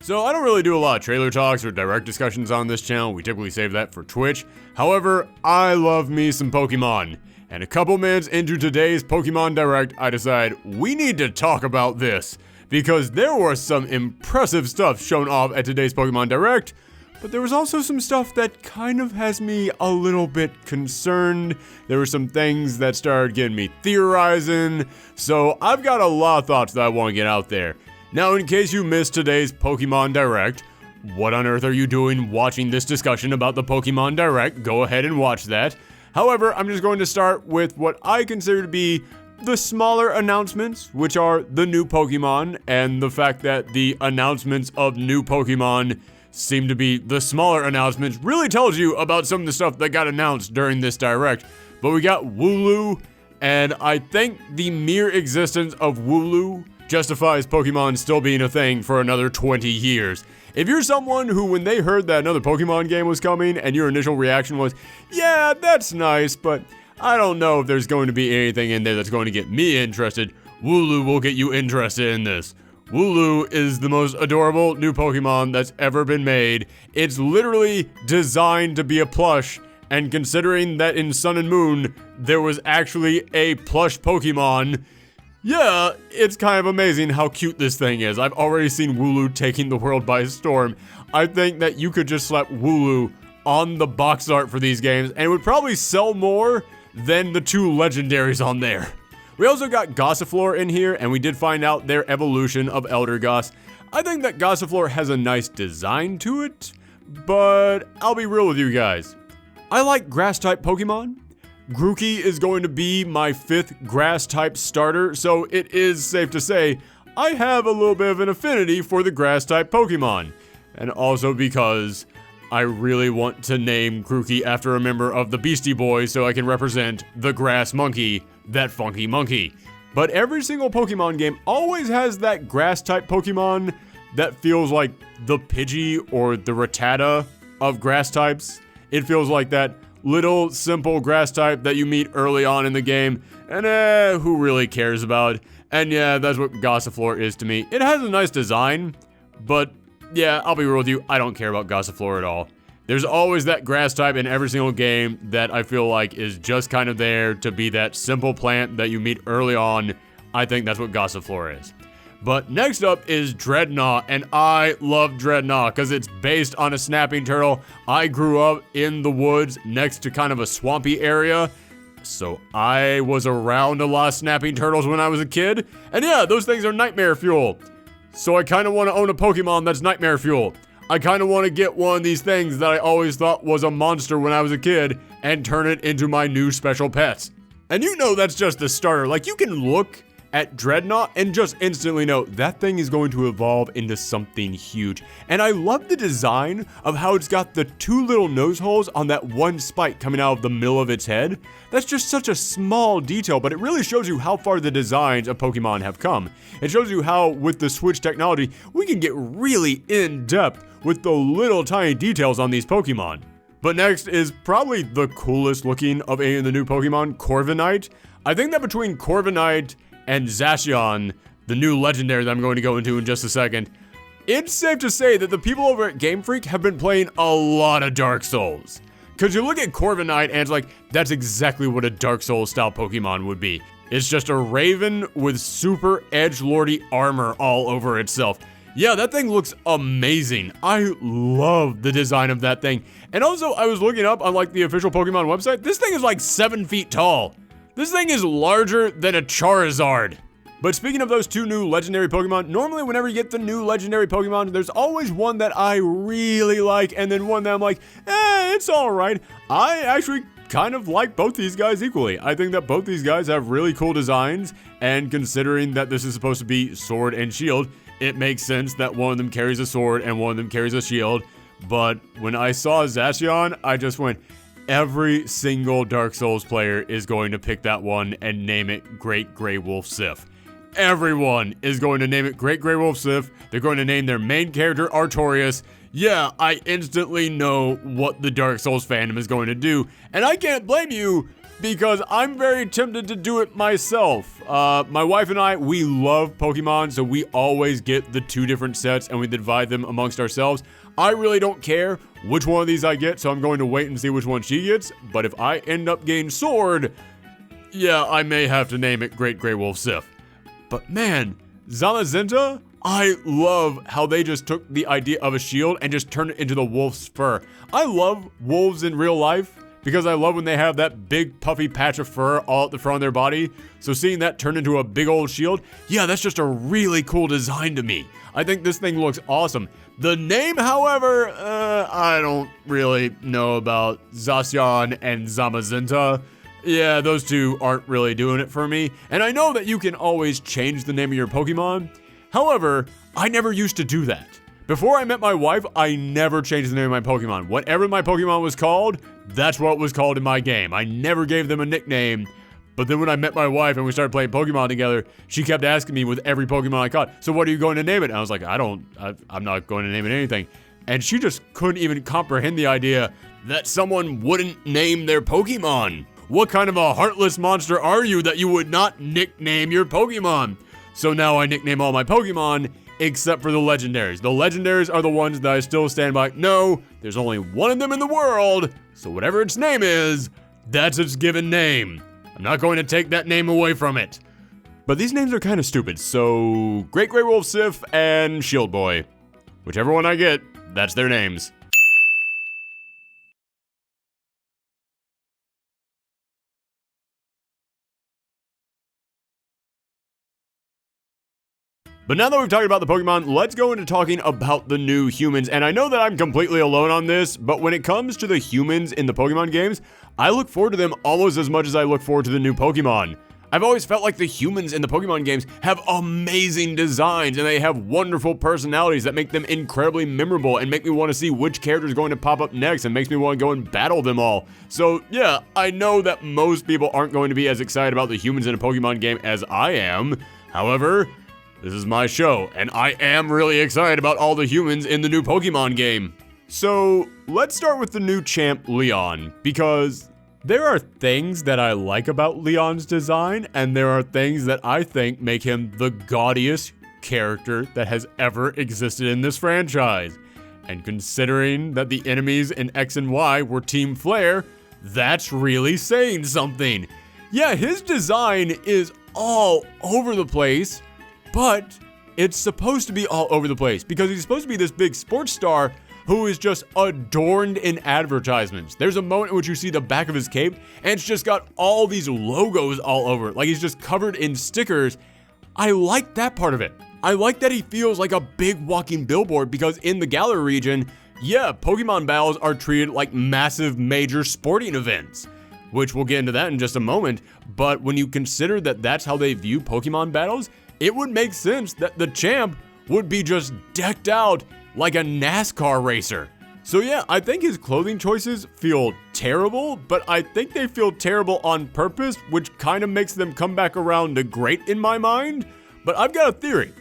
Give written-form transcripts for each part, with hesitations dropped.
So I don't really do a lot of trailer talks or direct discussions on this channel. We typically save that for Twitch. However, I love me some Pokemon. And a couple minutes into today's Pokemon Direct, I decide we need to talk about this. Because there was some impressive stuff shown off at today's Pokemon Direct. But there was also some stuff that kind of has me a little bit concerned. There were some things that started getting me theorizing. So I've got a lot of thoughts that I want to get out there. Now, in case you missed today's Pokemon Direct, what on earth are you doing watching this discussion about the Pokemon Direct? Go ahead and watch that. However, I'm just going to start with what I consider to be the smaller announcements, which are the new Pokemon, and the fact that the announcements of new Pokemon seem to be the smaller announcements really tells you about some of the stuff that got announced during this Direct. But we got Wooloo, and I think the mere existence of Wooloo justifies Pokemon still being a thing for another 20 years. If you're someone who, when they heard that another Pokemon game was coming, and your initial reaction was, yeah, that's nice, but I don't know if there's going to be anything in there that's going to get me interested, Wooloo will get you interested in this. Wooloo is the most adorable new Pokemon that's ever been made. It's literally designed to be a plush, and considering that in Sun and Moon, there was actually a plush Pokemon, yeah, it's kind of amazing how cute this thing is. I've already seen Wooloo taking the world by storm. I think that you could just slap Wooloo on the box art for these games, and it would probably sell more than the two legendaries on there. We also got Gossifleur in here, and we did find out their evolution of Eldergoss. I think that Gossifleur has a nice design to it, but I'll be real with you guys. I like grass-type Pokemon. Grookey is going to be my 5th grass-type starter, so it is safe to say I have a little bit of an affinity for the grass-type Pokemon. And also because I really want to name Grookey after a member of the Beastie Boys so I can represent the grass monkey, that funky monkey. But every single Pokemon game always has that grass-type Pokemon that feels like the Pidgey or the Rattata of grass types. It feels like that little simple grass type that you meet early on in the game, and who really cares about? And yeah, that's what Gossifleur is to me. It has a nice design, but yeah, I'll be real with you, I don't care about Gossifleur at all. There's always that grass type in every single game that I feel like is just kind of there to be that simple plant that you meet early on. I think that's what Gossifleur is. But next up is Dreadnought, and I love Dreadnought because it's based on a snapping turtle. I grew up in the woods next to kind of a swampy area, so I was around a lot of snapping turtles when I was a kid. And yeah, those things are nightmare fuel. So I kind of want to own a Pokemon that's nightmare fuel. I kind of want to get one of these things that I always thought was a monster when I was a kid and turn it into my new special pets. And you know that's just the starter. Like, you can look at Dreadnought and just instantly know that thing is going to evolve into something huge. And I love the design of how it's got the 2 little nose holes on that one spike coming out of the middle of its head. That's just such a small detail, but it really shows you how far the designs of Pokemon have come. It shows you how, with the Switch technology, we can get really in-depth with the little tiny details on these Pokemon. But next is probably the coolest looking of any of the new Pokemon, Corviknight. I think that between Corviknight and Zacian, the new legendary that I'm going to go into in just a second, it's safe to say that the people over at Game Freak have been playing a lot of Dark Souls. Because you look at Corviknight and it's like, that's exactly what a Dark Souls style Pokemon would be. It's just a raven with super edgelordy armor all over itself. Yeah, that thing looks amazing. I love the design of that thing. And also, I was looking up on like the official Pokemon website, this thing is like 7 feet tall. This thing is larger than a Charizard. But speaking of those 2 new legendary Pokemon, normally whenever you get the new legendary Pokemon, there's always one that I really like, and then one that I'm like, it's alright. I actually kind of like both these guys equally. I think that both these guys have really cool designs, and considering that this is supposed to be Sword and Shield, it makes sense that one of them carries a sword and one of them carries a shield. But when I saw Zacian, I just went, every single Dark Souls player is going to pick that one and name it Great Grey Wolf Sif. Everyone is going to name it Great Grey Wolf Sif. They're going to name their main character Artorias. Yeah, I instantly know what the Dark Souls fandom is going to do, and I can't blame you because I'm very tempted to do it myself. My wife and I, we love Pokemon, so we always get the 2 different sets and we divide them amongst ourselves. I really don't care which one of these I get, so I'm going to wait and see which one she gets. But if I end up getting Sword, yeah, I may have to name it Great Grey Wolf Sif. But man, Zamazenta, I love how they just took the idea of a shield and just turned it into the wolf's fur. I love wolves in real life because I love when they have that big puffy patch of fur all at the front of their body. So seeing that turn into a big old shield, yeah, that's just a really cool design to me. I think this thing looks awesome. The name, however, I don't really know about Zacian and Zamazenta. Yeah, those 2 aren't really doing it for me. And I know that you can always change the name of your Pokemon. However, I never used to do that. Before I met my wife, I never changed the name of my Pokemon. Whatever my Pokemon was called, that's what it was called in my game. I never gave them a nickname. But then when I met my wife and we started playing Pokemon together, she kept asking me with every Pokemon I caught, so what are you going to name it? And I was like, I'm not going to name it anything. And she just couldn't even comprehend the idea that someone wouldn't name their Pokemon. What kind of a heartless monster are you that you would not nickname your Pokemon? So now I nickname all my Pokemon except for the legendaries. The legendaries are the ones that I still stand by. No, there's only one of them in the world, so whatever its name is, that's its given name. I'm not going to take that name away from it. But these names are kind of stupid, so Great Grey Wolf Sif and Shield Boy. Whichever one I get, that's their names. But now that we've talked about the Pokemon, let's go into talking about the new humans. And I know that I'm completely alone on this, but when it comes to the humans in the Pokemon games, I look forward to them almost as much as I look forward to the new Pokemon. I've always felt like the humans in the Pokemon games have amazing designs and they have wonderful personalities that make them incredibly memorable and make me want to see which character is going to pop up next and makes me want to go and battle them all. So yeah, I know that most people aren't going to be as excited about the humans in a Pokemon game as I am. However, this is my show, and I am really excited about all the humans in the new Pokemon game. So, let's start with the new champ, Leon, because there are things that I like about Leon's design, and there are things that I think make him the gaudiest character that has ever existed in this franchise. And considering that the enemies in X and Y were Team Flare, that's really saying something. Yeah, his design is all over the place, but it's supposed to be all over the place because he's supposed to be this big sports star who is just adorned in advertisements. There's a moment in which you see the back of his cape and it's just got all these logos all over it, like he's just covered in stickers. I like that part of it. I like that he feels like a big walking billboard because in the Galar region, yeah, Pokemon battles are treated like massive major sporting events, which we'll get into that in just a moment. But when you consider that that's how they view Pokemon battles, it would make sense that the champ would be just decked out like a NASCAR racer. So yeah, I think his clothing choices feel terrible, but I think they feel terrible on purpose, which kind of makes them come back around to great in my mind. But I've got a theory.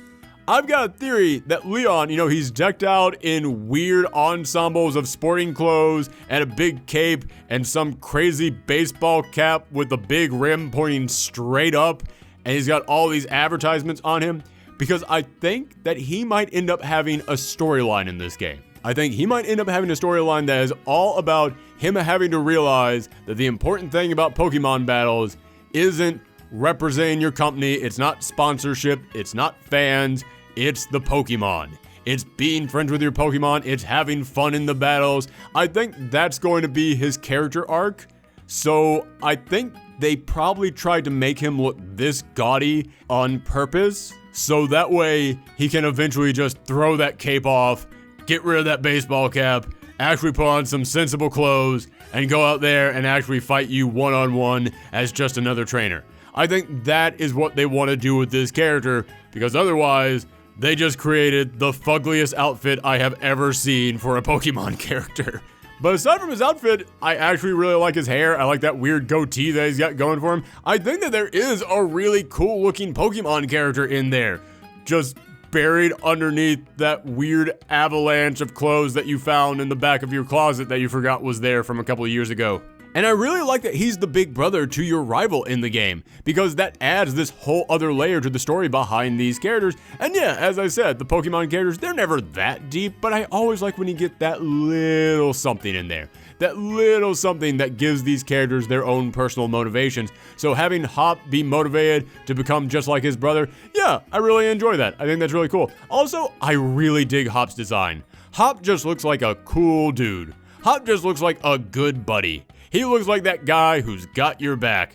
I've got a theory that Leon, he's decked out in weird ensembles of sporting clothes and a big cape and some crazy baseball cap with a big rim pointing straight up. And he's got all these advertisements on him because I think that he might end up having a storyline in this game. I think he might end up having a storyline that is all about him having to realize that the important thing about Pokemon battles isn't representing your company, it's not sponsorship, it's not fans, it's the Pokemon. It's being friends with your Pokemon, it's having fun in the battles. I think that's going to be his character arc. So I think they probably tried to make him look this gaudy on purpose, so that way he can eventually just throw that cape off, get rid of that baseball cap, actually put on some sensible clothes, and go out there and actually fight you one-on-one as just another trainer. I think that is what they want to do with this character, because otherwise, they just created the fuggliest outfit I have ever seen for a Pokemon character. But aside from his outfit, I actually really like his hair. I like that weird goatee that he's got going for him. I think that there is a really cool looking Pokemon character in there, just buried underneath that weird avalanche of clothes that you found in the back of your closet that you forgot was there from a couple of years ago. And I really like that he's the big brother to your rival in the game, because that adds this whole other layer to the story behind these characters. And yeah, as I said, the Pokemon characters, they're never that deep, but I always like when you get that little something in there. That little something that gives these characters their own personal motivations. So having Hop be motivated to become just like his brother, yeah, I really enjoy that. I think that's really cool. Also, I really dig Hop's design. Hop just looks like a cool dude. Hop just looks like a good buddy. He looks like that guy who's got your back.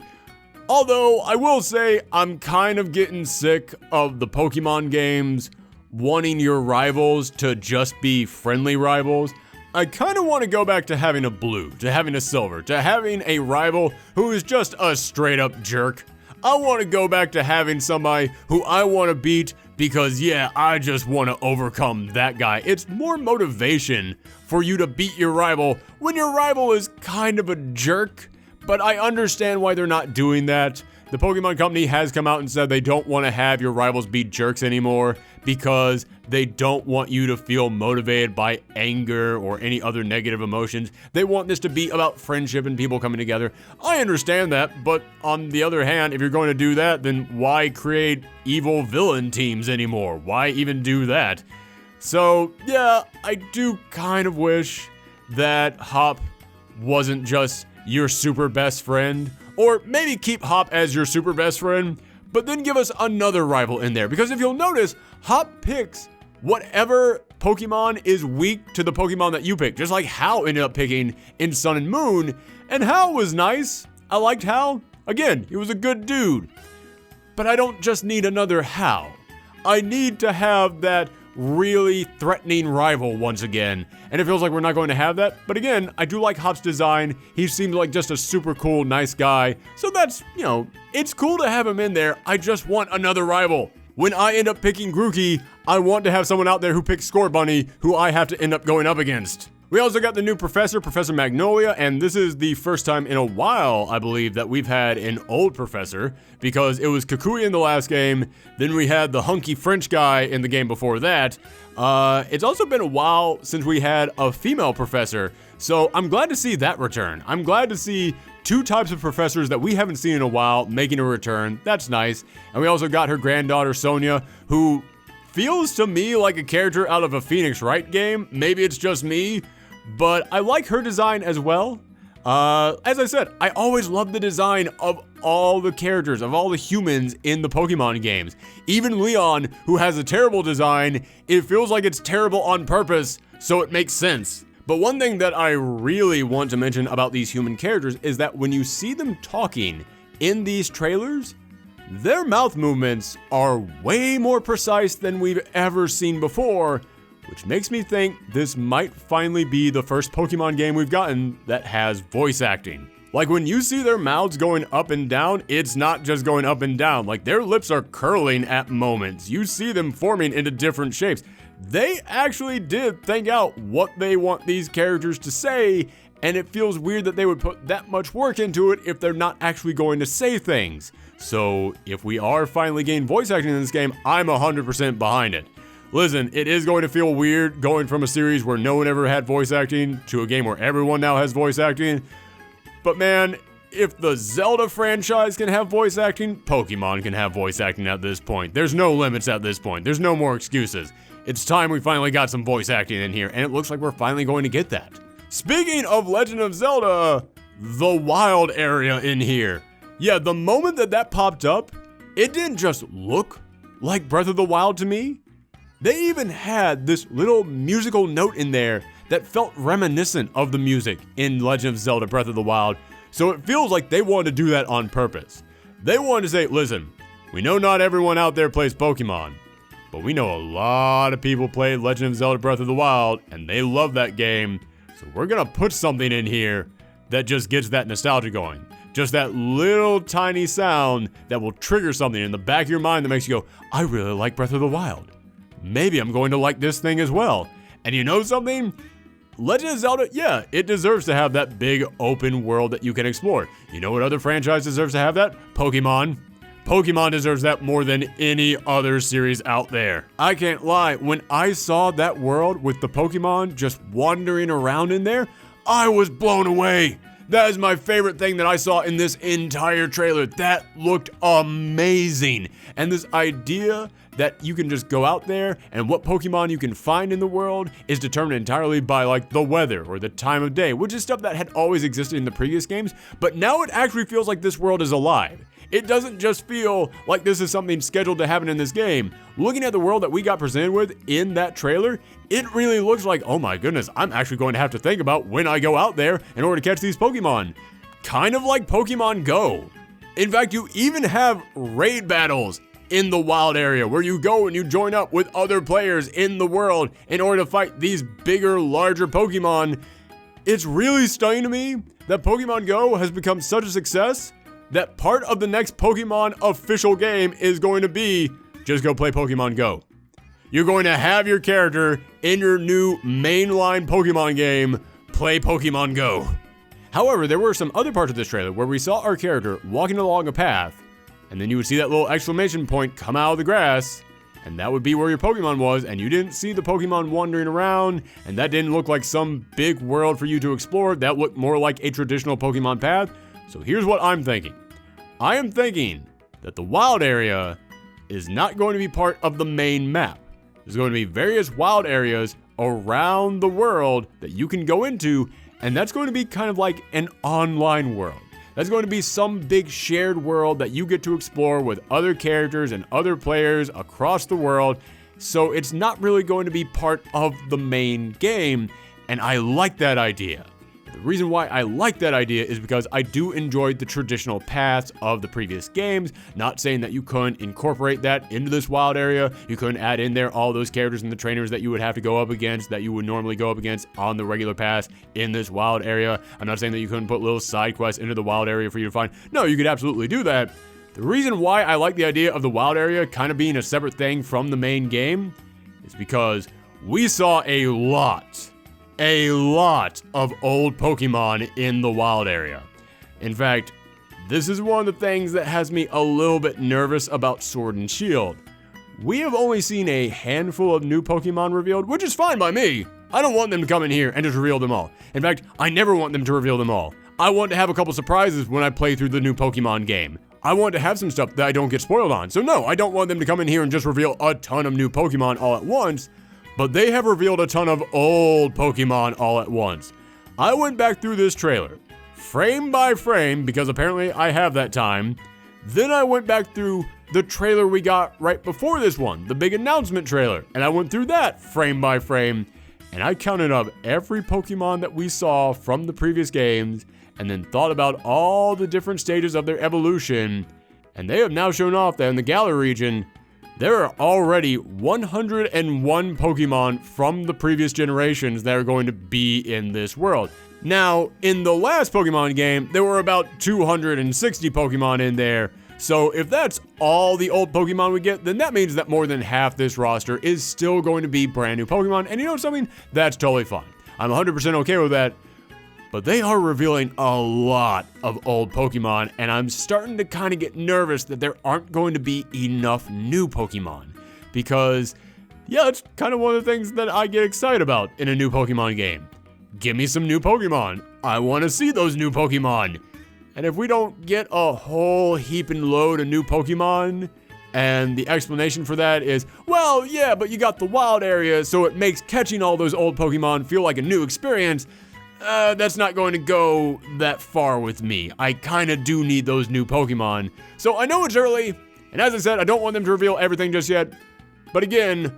Although, I will say, I'm kind of getting sick of the Pokemon games wanting your rivals to just be friendly rivals. I kind of want to go back to having a blue, to having a silver, to having a rival who is just a straight up jerk. I want to go back to having somebody who I want to beat because, yeah, I just want to overcome that guy. It's more motivation for you to beat your rival when your rival is kind of a jerk, but I understand why they're not doing that. The Pokemon Company has come out and said they don't want to have your rivals be jerks anymore because they don't want you to feel motivated by anger or any other negative emotions. They want this to be about friendship and people coming together. I understand that, but on the other hand, if you're going to do that, then why create evil villain teams anymore? Why even do that? So, yeah, I do kind of wish that Hop wasn't just your super best friend. Or maybe keep Hop as your super best friend, but then give us another rival in there. Because if you'll notice, Hop picks whatever Pokemon is weak to the Pokemon that you pick. Just like Hal ended up picking in Sun and Moon. And Hal was nice. I liked Hal. Again, he was a good dude. But I don't just need another Hal. I need to have that really threatening rival once again, and it feels like we're not going to have that. But again, I do like Hop's design. He seems like just a super cool, nice guy. So that's, it's cool to have him in there. I just want another rival. When I end up picking Grookey, I want to have someone out there who picks Scorbunny, who I have to end up going up against. We also got the new professor, Professor Magnolia, and this is the first time in a while, I believe, that we've had an old professor, because it was Kukui in the last game, then we had the hunky French guy in the game before that. It's also been a while since we had a female professor, so I'm glad to see that return. I'm glad to see two types of professors that we haven't seen in a while making a return. That's nice. And we also got her granddaughter, Sonia, who feels to me like a character out of a Phoenix Wright game. Maybe it's just me, but I like her design as well. As I said, I always love the design of all the characters, of all the humans in the Pokemon games. Even Leon, who has a terrible design, it feels like it's terrible on purpose, so it makes sense. But one thing that I really want to mention about these human characters is that when you see them talking in these trailers, their mouth movements are way more precise than we've ever seen before, which makes me think this might finally be the first Pokemon game we've gotten that has voice acting. Like when you see their mouths going up and down, it's not just going up and down. Like their lips are curling at moments. You see them forming into different shapes. They actually did think out what they want these characters to say, and it feels weird that they would put that much work into it if they're not actually going to say things. So if we are finally getting voice acting in this game, I'm 100% behind it. Listen, it is going to feel weird going from a series where no one ever had voice acting to a game where everyone now has voice acting. But man, if the Zelda franchise can have voice acting, Pokemon can have voice acting at this point. There's no limits at this point. There's no more excuses. It's time we finally got some voice acting in here, and it looks like we're finally going to get that. Speaking of Legend of Zelda, the wild area in here. Yeah, the moment that popped up, it didn't just look like Breath of the Wild to me. They even had this little musical note in there that felt reminiscent of the music in Legend of Zelda Breath of the Wild, so it feels like they wanted to do that on purpose. They wanted to say, listen, we know not everyone out there plays Pokemon, but we know a lot of people played Legend of Zelda Breath of the Wild, and they love that game, so we're gonna put something in here that just gets that nostalgia going. Just that little tiny sound that will trigger something in the back of your mind that makes you go, I really like Breath of the Wild. Maybe I'm going to like this thing as well. And you know something? Legend of Zelda, yeah, it deserves to have that big open world that you can explore. You know what other franchise deserves to have that? Pokemon. Pokemon deserves that more than any other series out there. I can't lie, when I saw that world with the Pokemon just wandering around in there, I was blown away. That is my favorite thing that I saw in this entire trailer. That looked amazing. And this idea that you can just go out there and what Pokemon you can find in the world is determined entirely by like the weather or the time of day, which is stuff that had always existed in the previous games, but now it actually feels like this world is alive. It doesn't just feel like this is something scheduled to happen in this game. Looking at the world that we got presented with in that trailer, it really looks like, oh my goodness, I'm actually going to have to think about when I go out there in order to catch these Pokemon. Kind of like Pokemon Go. In fact, you even have raid battles in the wild area where you go and you join up with other players in the world in order to fight these bigger, larger Pokemon. It's really stunning to me that Pokemon Go has become such a success that part of the next Pokemon official game is going to be just go play Pokemon Go. You're going to have your character in your new mainline Pokemon game, play Pokemon Go. However, there were some other parts of this trailer where we saw our character walking along a path, and then you would see that little exclamation point come out of the grass, and that would be where your Pokemon was, and you didn't see the Pokemon wandering around, and that didn't look like some big world for you to explore. That looked more like a traditional Pokemon path. So here's what I'm thinking. I am thinking that the wild area is not going to be part of the main map. There's going to be various wild areas around the world that you can go into, and that's going to be kind of like an online world. That's going to be some big shared world that you get to explore with other characters and other players across the world. So it's not really going to be part of the main game, and I like that idea. The reason why I like that idea is because I do enjoy the traditional paths of the previous games. Not saying that you couldn't incorporate that into this wild area. You couldn't add in there all those characters and the trainers that you would have to go up against, that you would normally go up against on the regular paths in this wild area. I'm not saying that you couldn't put little side quests into the wild area for you to find. No, you could absolutely do that. The reason why I like the idea of the wild area kind of being a separate thing from the main game is because we saw a lot of old Pokemon in the wild area. In fact, this is one of the things that has me a little bit nervous about Sword and Shield. We have only seen a handful of new Pokemon revealed, which is fine by me. I don't want them to come in here and just reveal them all. In fact, I never want them to reveal them all. I want to have a couple surprises when I play through the new Pokemon game. I want to have some stuff that I don't get spoiled on. So no, I don't want them to come in here and just reveal a ton of new Pokemon all at once. But they have revealed a ton of old Pokemon all at once. I went back through this trailer, frame by frame, because apparently I have that time. Then I went back through the trailer we got right before this one, the big announcement trailer, and I went through that frame by frame, and I counted up every Pokemon that we saw from the previous games, and then thought about all the different stages of their evolution, and they have now shown off that in the Galar region, there are already 101 Pokemon from the previous generations that are going to be in this world. Now, in the last Pokemon game, there were about 260 Pokemon in there. So if that's all the old Pokemon we get, then that means that more than half this roster is still going to be brand new Pokemon. And you know something? That's totally fine. I'm 100% okay with that. But they are revealing a lot of old Pokemon, and I'm starting to kind of get nervous that there aren't going to be enough new Pokemon. Because, yeah, it's kind of one of the things that I get excited about in a new Pokemon game. Give me some new Pokemon. I want to see those new Pokemon. And if we don't get a whole heaping load of new Pokemon, and the explanation for that is, well, yeah, but you got the wild area, so it makes catching all those old Pokemon feel like a new experience. That's not going to go that far with me. I kind of do need those new Pokemon. So I know it's early, and as I said, I don't want them to reveal everything just yet. But again,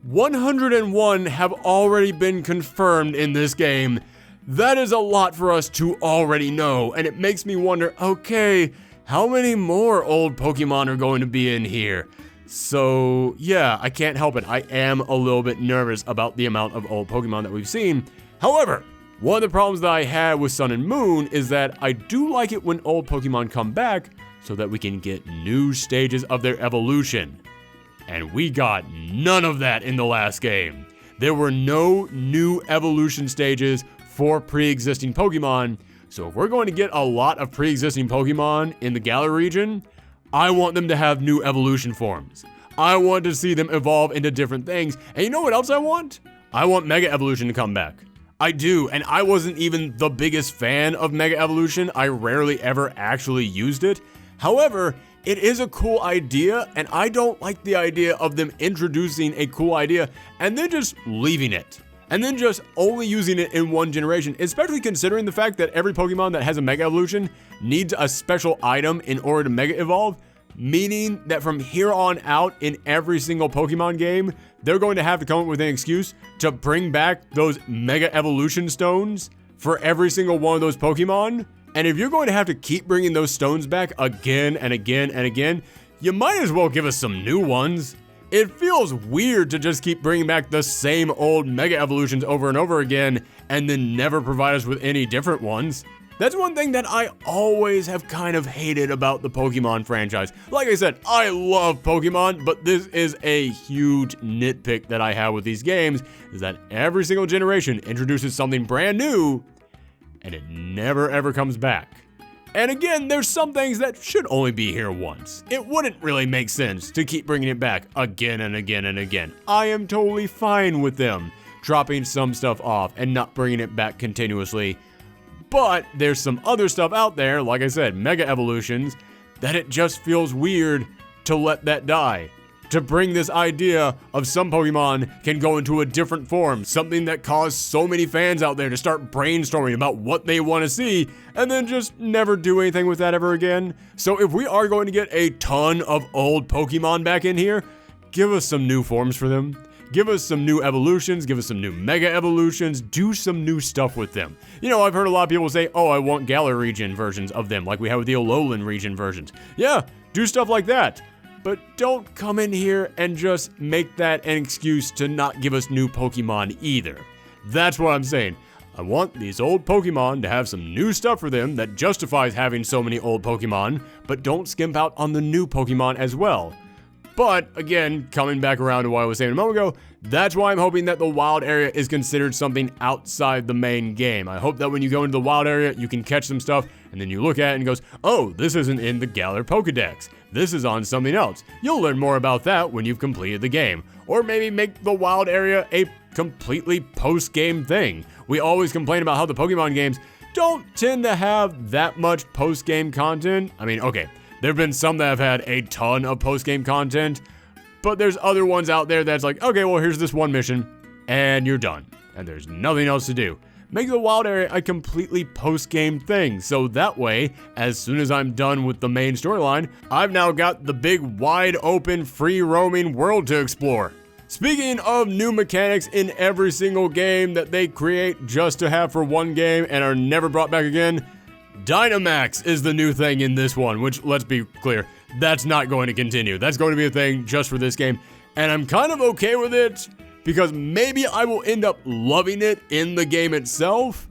101 have already been confirmed in this game. That is a lot for us to already know, and it makes me wonder, okay, how many more old Pokemon are going to be in here? So yeah, I can't help it. I am a little bit nervous about the amount of old Pokemon that we've seen. However, one of the problems that I had with Sun and Moon is that I do like it when old Pokemon come back so that we can get new stages of their evolution. And we got none of that in the last game. There were no new evolution stages for pre-existing Pokemon. So if we're going to get a lot of pre-existing Pokemon in the Galar region, I want them to have new evolution forms. I want to see them evolve into different things. And you know what else I want? I want Mega Evolution to come back. I do, and I wasn't even the biggest fan of Mega Evolution. I rarely ever actually used it. However, it is a cool idea, and I don't like the idea of them introducing a cool idea and then just leaving it. And then just only using it in one generation, especially considering the fact that every Pokemon that has a Mega Evolution needs a special item in order to Mega Evolve, meaning that from here on out in every single Pokemon game, they're going to have to come up with an excuse to bring back those Mega Evolution stones for every single one of those Pokemon. And if you're going to have to keep bringing those stones back again and again and again, you might as well give us some new ones. It feels weird to just keep bringing back the same old Mega Evolutions over and over again and then never provide us with any different ones. That's one thing that I always have kind of hated about the Pokemon franchise. Like I said, I love Pokemon, but this is a huge nitpick that I have with these games, is that every single generation introduces something brand new, and it never ever comes back. And again, there's some things that should only be here once. It wouldn't really make sense to keep bringing it back again and again and again. I am totally fine with them dropping some stuff off and not bringing it back continuously. But there's some other stuff out there, like I said, Mega Evolutions, that it just feels weird to let that die. To bring this idea of some Pokemon can go into a different form, something that caused so many fans out there to start brainstorming about what they want to see, and then just never do anything with that ever again. So if we are going to get a ton of old Pokemon back in here, give us some new forms for them. Give us some new evolutions, give us some new Mega Evolutions, do some new stuff with them. You know, I've heard a lot of people say, oh, I want Galar region versions of them, like we have with the Alolan region versions. Yeah, do stuff like that. But don't come in here and just make that an excuse to not give us new Pokemon either. That's what I'm saying. I want these old Pokemon to have some new stuff for them that justifies having so many old Pokemon, but don't skimp out on the new Pokemon as well. But again, coming back around to what I was saying a moment ago, that's why I'm hoping that the wild area is considered something outside the main game. I hope that when you go into the wild area, you can catch some stuff, and then you look at it and goes, oh, this isn't in the Galar Pokedex. This is on something else. You'll learn more about that when you've completed the game. Or maybe make the wild area a completely post-game thing. We always complain about how the Pokemon games don't tend to have that much post-game content. I mean, okay, there have been some that have had a ton of post-game content, but there's other ones out there that's like, okay, well, here's this one mission, and you're done, and there's nothing else to do. Make the wild area a completely post-game thing, so that way, as soon as I'm done with the main storyline, I've now got the big, wide-open, free-roaming world to explore. Speaking of new mechanics in every single game that they create just to have for one game and are never brought back again, Dynamax is the new thing in this one, which, let's be clear, that's not going to continue. That's going to be a thing just for this game, and I'm kind of okay with it, because maybe I will end up loving it in the game itself,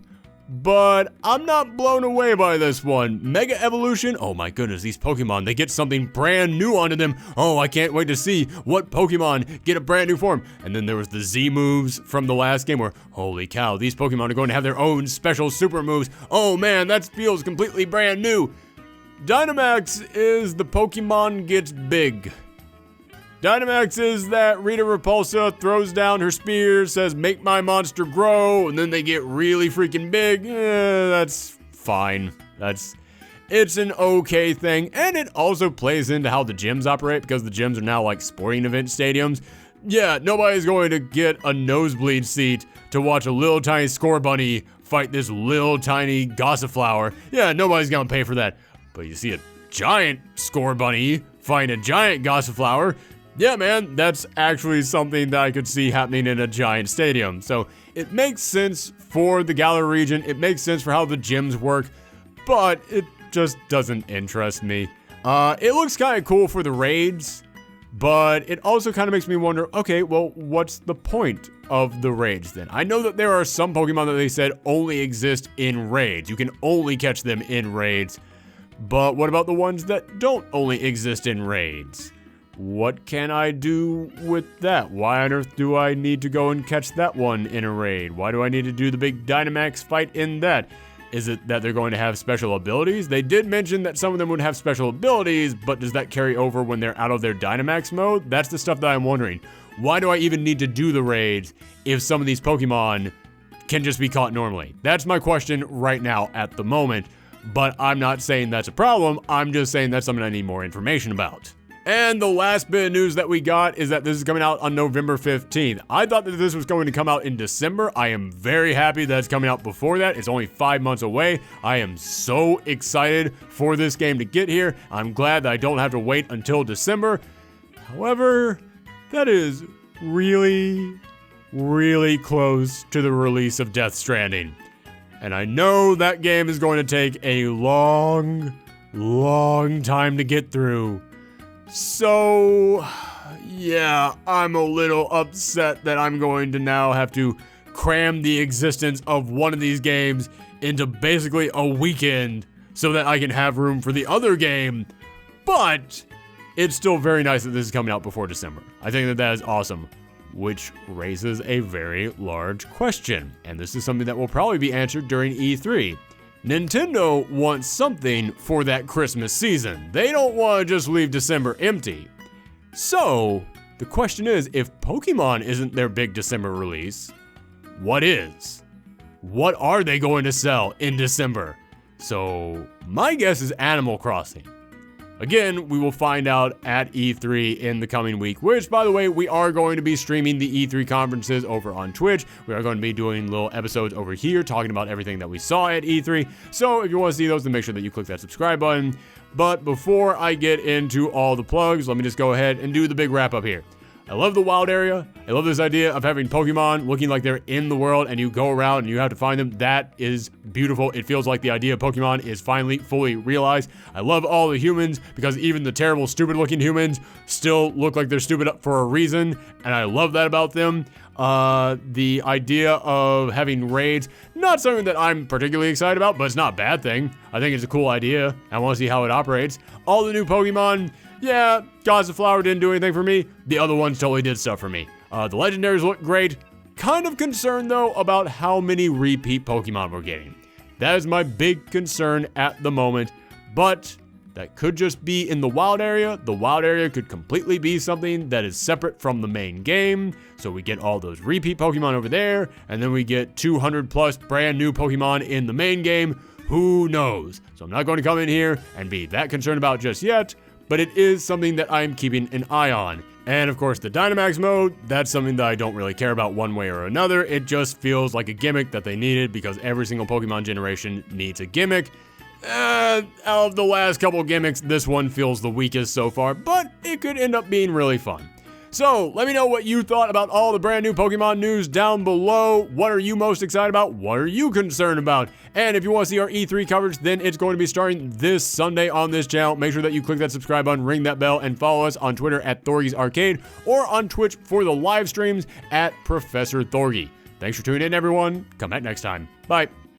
but I'm not blown away by this one. Mega Evolution, oh my goodness, these Pokemon, they get something brand new onto them. Oh, I can't wait to see what Pokemon get a brand new form. And then there was the Z moves from the last game where, holy cow, these Pokemon are going to have their own special super moves. Oh man, that feels completely brand new. Dynamax is the Pokemon gets big. Dynamax is that Rita Repulsa throws down her spear, says, make my monster grow, and then they get really freaking big. That's fine. It's an okay thing, and it also plays into how the gyms operate, because the gyms are now like sporting event stadiums. Yeah, nobody's going to get a nosebleed seat to watch a little tiny Scorbunny fight this little tiny Gossiflower. Yeah, nobody's gonna pay for that. But you see a giant Scorbunny fight a giant Gossiflower. Yeah, man, that's actually something that I could see happening in a giant stadium. So it makes sense for the Galar region. It makes sense for how the gyms work, but it just doesn't interest me. It looks kind of cool for the raids, but it also kind of makes me wonder, okay, well, what's the point of the raids then? I know that there are some Pokemon that they said only exist in raids. You can only catch them in raids, but what about the ones that don't only exist in raids? What can I do with that? Why on earth do I need to go and catch that one in a raid? Why do I need to do the big Dynamax fight in that? Is it that they're going to have special abilities? They did mention that some of them would have special abilities, but does that carry over when they're out of their Dynamax mode? That's the stuff that I'm wondering. Why do I even need to do the raids if some of these Pokemon can just be caught normally? That's my question right now at the moment, but I'm not saying that's a problem. I'm just saying that's something I need more information about. And the last bit of news that we got is that this is coming out on November 15th. I thought that this was going to come out in December. I am very happy that it's coming out before that. It's only 5 months away. I am so excited for this game to get here. I'm glad that I don't have to wait until December. However, that is really, really close to the release of Death Stranding. And I know that game is going to take a long, long time to get through. So, yeah, I'm a little upset that I'm going to now have to cram the existence of one of these games into basically a weekend so that I can have room for the other game. But it's still very nice that this is coming out before December. I think that that is awesome, which raises a very large question. And this is something that will probably be answered during E3. Nintendo wants something for that Christmas season. They don't want to just leave December empty. So, the question is, if Pokemon isn't their big December release, what is? What are they going to sell in December? So, my guess is Animal Crossing. Again, we will find out at E3 in the coming week, which, by the way, we are going to be streaming the E3 conferences over on Twitch. We are going to be doing little episodes over here talking about everything that we saw at E3. So if you want to see those, then make sure that you click that subscribe button. But before I get into all the plugs, let me just go ahead and do the big wrap up here. I love the wild area. I love this idea of having Pokemon looking like they're in the world and you go around and you have to find them. That is beautiful. It feels like the idea of Pokemon is finally fully realized. I love all the humans because even the terrible, stupid looking humans still look like they're stupid for a reason. And I love that about them. The idea of having raids, not something that I'm particularly excited about, but it's not a bad thing. I think it's a cool idea. I want to see how it operates. All the new Pokemon, yeah, Gods of Flower didn't do anything for me. The other ones totally did stuff for me. The legendaries look great. Kind of concerned, though, about how many repeat Pokemon we're getting. That is my big concern at the moment, but that could just be in the wild area. The wild area could completely be something that is separate from the main game, so we get all those repeat Pokemon over there, and then we get 200 plus brand new Pokemon in the main game. Who knows? So I'm not going to come in here and be that concerned about just yet, but it is something that I'm keeping an eye on. And of course, the Dynamax mode, that's something that I don't really care about one way or another. It just feels like a gimmick that they needed because every single Pokemon generation needs a gimmick. Out of the last couple gimmicks, this one feels the weakest so far, but it could end up being really fun. So, let me know what you thought about all the brand new Pokemon news down below. What are you most excited about? What are you concerned about? And if you want to see our E3 coverage, then it's going to be starting this Sunday on this channel. Make sure that you click that subscribe button, ring that bell, and follow us on Twitter at Thorgi's Arcade or on Twitch for the live streams at Professor Thorgi. Thanks for tuning in, everyone. Come back next time. Bye.